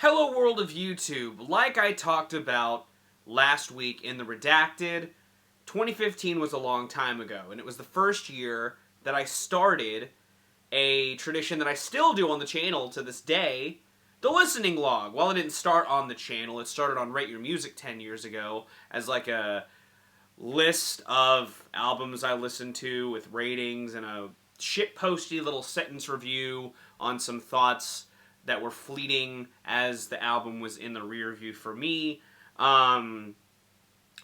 Hello world of YouTube. Like I talked about last week in the Redacted, 2015 was a long time ago, and it was the first year that I started a tradition that I still do on the channel to this day, the listening log. While it didn't start on the channel, it started on Rate Your Music 10 years ago as like a list of albums I listened to with ratings and a shitposty little sentence review on some thoughts that were fleeting as the album was in the rear view for me. And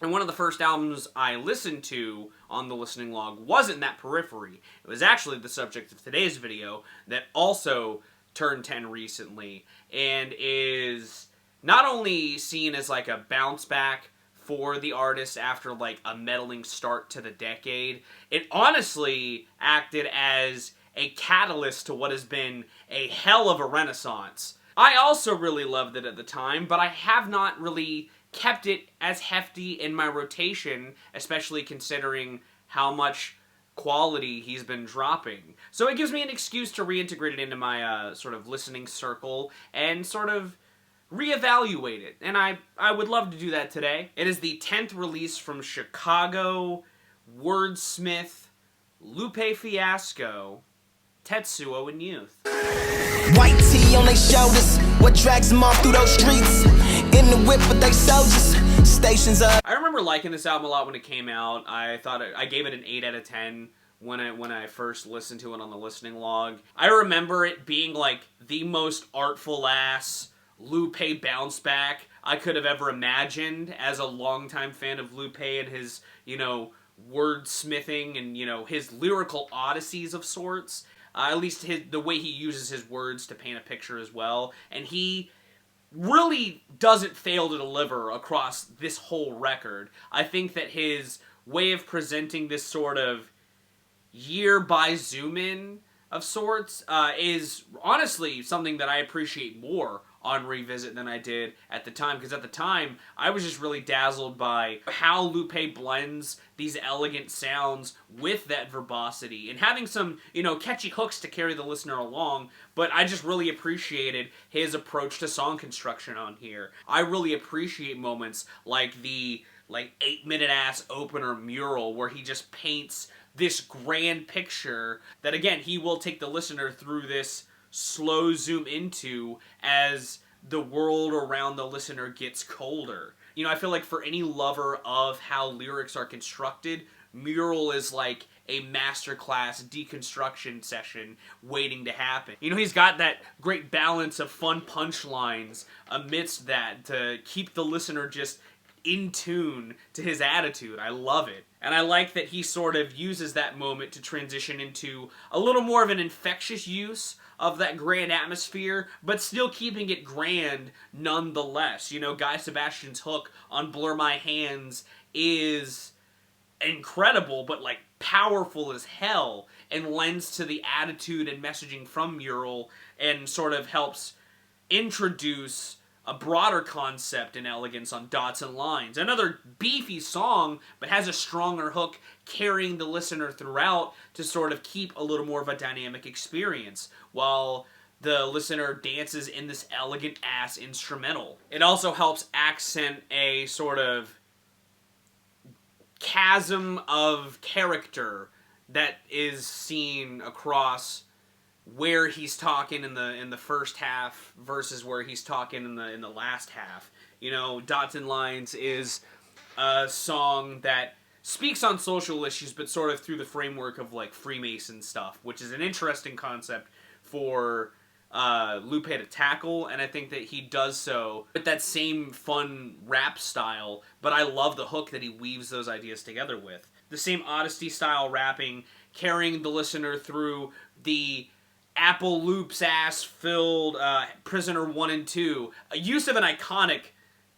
one of the first albums I listened to on the listening log wasn't that Periphery. It was actually the subject of today's video that also turned 10 recently and is not only seen as like a bounce back for the artist after like a meddling start to the decade, it honestly acted as a catalyst to what has been a hell of a renaissance. I also really loved it at the time, but I have not really kept it as hefty in my rotation, especially considering how much quality he's been dropping. So it gives me an excuse to reintegrate it into my sort of listening circle and sort of reevaluate it. And I would love to do that today. It is the 10th release from Chicago wordsmith Lupe Fiasco, Tetsuo in Youth. White tee on their shoulders, what drags them off through those streets? In the whip with they soldiers, stations up. I remember liking this album a lot when it came out. I gave it an 8 out of 10 when I first listened to it on the listening log. I remember it being like the most artful ass Lupe bounce back I could have ever imagined as a longtime fan of Lupe and his, wordsmithing and, his lyrical odysseys of sorts. At least the way he uses his words to paint a picture as well. And he really doesn't fail to deliver across this whole record. I think that his way of presenting this sort of year-by zoom-in of sorts is honestly something that I appreciate more on Revisit than I did at the time, because at the time I was just really dazzled by how Lupe blends these elegant sounds with that verbosity and having some, catchy hooks to carry the listener along, but I just really appreciated his approach to song construction on here. I really appreciate moments like the 8-minute ass opener Mural where he just paints this grand picture that, again, he will take the listener through this slow zoom into as the world around the listener gets colder. I feel like for any lover of how lyrics are constructed, Mural is like a masterclass deconstruction session waiting to happen. He's got that great balance of fun punchlines amidst that to keep the listener just in tune to his attitude. I love it. And I like that he sort of uses that moment to transition into a little more of an infectious use of that grand atmosphere, but still keeping it grand nonetheless. Guy Sebastian's hook on Blur My Hands is incredible, but powerful as hell, and lends to the attitude and messaging from Mural and sort of helps introduce a broader concept and elegance on Dots and Lines. Another beefy song, but has a stronger hook carrying the listener throughout to sort of keep a little more of a dynamic experience, while the listener dances in this elegant-ass instrumental. It also helps accent a sort of chasm of character that is seen across where he's talking in the first half versus where he's talking in the last half. Dots and Lines is a song that speaks on social issues, but sort of through the framework of Freemason stuff, which is an interesting concept for Lupe to tackle, and I think that he does so with that same fun rap style, but I love the hook that he weaves those ideas together with. The same Odyssey style rapping, carrying the listener through the Apple Loops ass filled Prisoner 1 and 2. A use of an iconic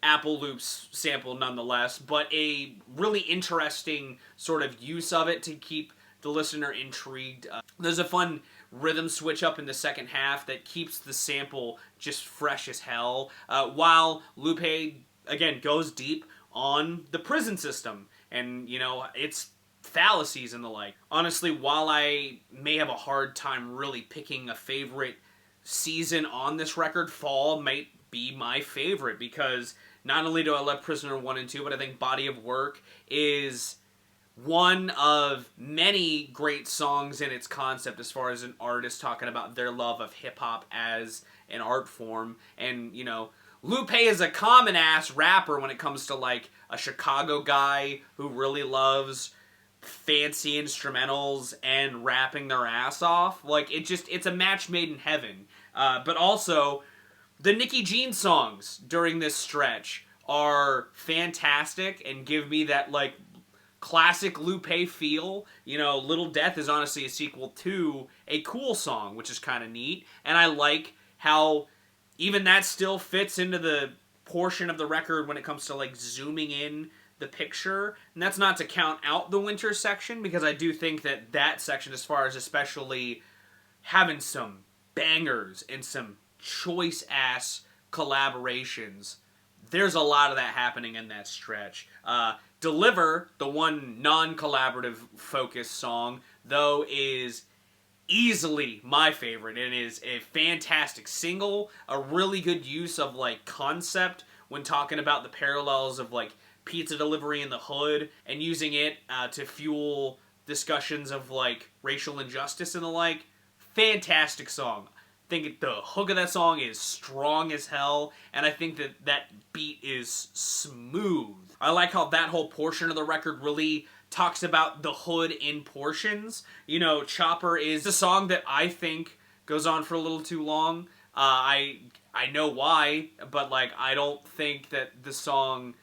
Apple Loops sample nonetheless, but a really interesting sort of use of it to keep the listener intrigued. There's a fun rhythm switch up in the second half that keeps the sample just fresh as hell, while Lupe, again, goes deep on the prison system and, it's fallacies and the like. Honestly, while I may have a hard time really picking a favorite season on this record, fall might be my favorite, because not only do I love Prisoner 1 and 2, but I think Body of Work is one of many great songs in its concept as far as an artist talking about their love of hip-hop as an art form. And, you know, Lupe is a common-ass rapper when it comes to, like, a Chicago guy who really loves fancy instrumentals and rapping their ass off. Like, it's a match made in heaven. But also, the Nicki Jean songs during this stretch are fantastic and give me that, like, classic Lupe feel. You know, Little Death is honestly a sequel to a Cool song, which is kind of neat. And I like how even that still fits into the portion of the record when it comes to, like, zooming in the picture. And that's not to count out the Winter section, because I do think that that section, as far as especially having some bangers and some choice-ass collaborations, there's a lot of that happening in that stretch. Deliver, the one non-collaborative focused song, though, is easily my favorite. It is a fantastic single, a really good use of, like, concept when talking about the parallels of, like, pizza delivery in the hood, and using it to fuel discussions of, like, racial injustice and the like. Fantastic song. I think the hook of that song is strong as hell, and I think that that beat is smooth. I like how that whole portion of the record really talks about the hood in portions. You know, Chopper is a song that I think goes on for a little too long. I know why, but, like, I don't think that the song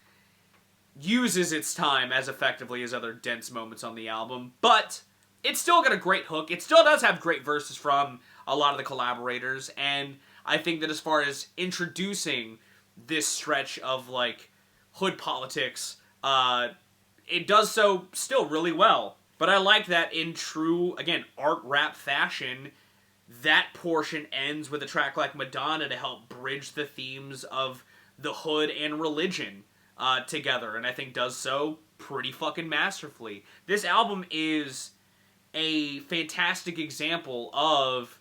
uses its time as effectively as other dense moments on the album, but it's still got a great hook. It still does have great verses from a lot of the collaborators, and I think that as far as introducing this stretch of, like, hood politics, it does so still really well. But I like that in true, again, art rap fashion, that portion ends with a track like Madonna to help bridge the themes of the hood and religion together, and I think does so pretty fucking masterfully. This album is a fantastic example of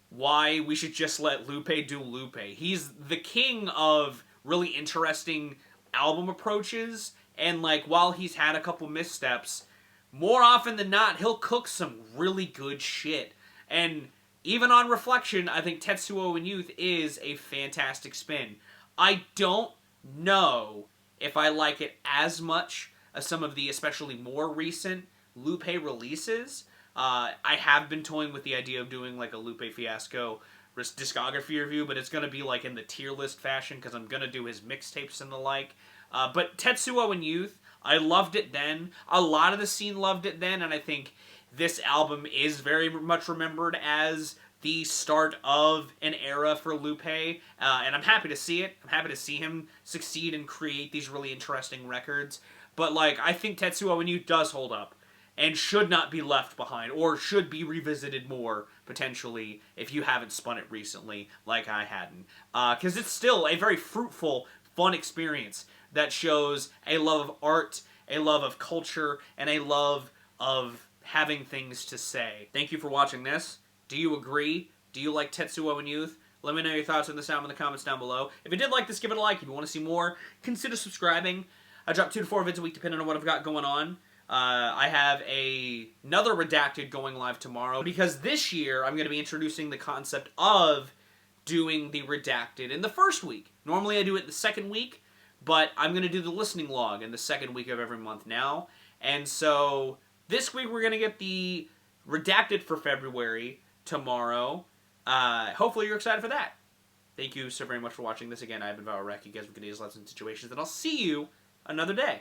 why we should just let Lupe do Lupe. He's the king of really interesting album approaches, and, like, while he's had a couple missteps, more often than not, he'll cook some really good shit. And even on reflection, I think Tetsuo in Youth is a fantastic spin. I don't know if I like it as much as some of the especially more recent Lupe releases. I have been toying with the idea of doing, like, a Lupe Fiasco discography review, but it's going to be, like, in the tier list fashion, because I'm going to do his mixtapes and the like. But Tetsuo in Youth, I loved it then. A lot of the scene loved it then, and I think this album is very much remembered as the start of an era for Lupe, and I'm happy to see it. I'm happy to see him succeed and create these really interesting records. But, like, I think Tetsuo in Youth does hold up, and should not be left behind, or should be revisited more, potentially, if you haven't spun it recently, like I hadn't. Because it's still a very fruitful, fun experience that shows a love of art, a love of culture, and a love of having things to say. Thank you for watching this. Do you agree? Do you like Tetsuo in Youth? Let me know your thoughts on this album in the comments down below. If you did like this, give it a like. If you want to see more, consider subscribing. I drop 2 to 4 vids a week depending on what I've got going on. I have another Redacted going live tomorrow, because this year I'm going to be introducing the concept of doing the Redacted in the first week. Normally I do it the second week, but I'm going to do the listening log in the second week of every month now. And so this week we're going to get the Redacted for February tomorrow. Hopefully you're excited for that. Thank you so very much for watching this. Again, I've been Valrek. You guys have good days, lots of situations, and I'll see you another day.